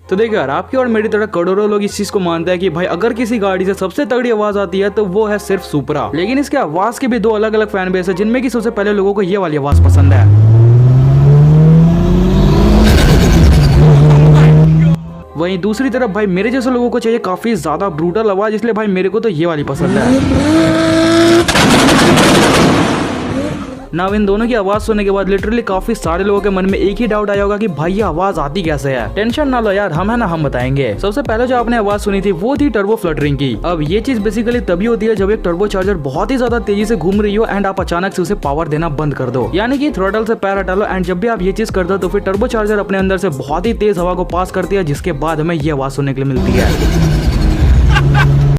तो देखिए यार, आपकी और मेरी तरह करोड़ों लोग इस चीज को मानते हैं कि भाई अगर किसी गाड़ी से सबसे तगड़ी आवाज आती है तो वो है सिर्फ सुपरा। लेकिन इसके आवाज के भी दो अलग अलग फैन बेस है, जिनमें की सबसे पहले लोगों को ये वाली आवाज पसंद है। वहीं दूसरी तरफ भाई मेरे जैसे लोगों को चाहिए काफी ज्यादा ब्रूटल आवाज, इसलिए भाई मेरे को तो ये वाली पसंद है ना। इन दोनों की आवाज सुनने के बाद लिटरली काफी सारे लोगों के मन में एक ही डाउट आया होगा कि भाई ये आवाज आती कैसे है। टेंशन ना लो यार, हम है ना, हम बताएंगे। सबसे पहले जो आपने आवाज सुनी थी वो थी टर्बो फ्लटरिंग की। अब ये चीज बेसिकली तभी होती है जब एक टर्बो चार्जर बहुत ही ज्यादा तेजी से घूम रही हो एंड आप अचानक से उसे पावर देना बंद कर दो, यानी कि थ्रोटल से पैर हटा लो। एंड जब भी आप ये चीज कर दो तो फिर टर्बो चार्जर अपने अंदर से बहुत ही तेज हवा को पास करती है, जिसके बाद हमें ये आवाज सुनने के लिए मिलती है।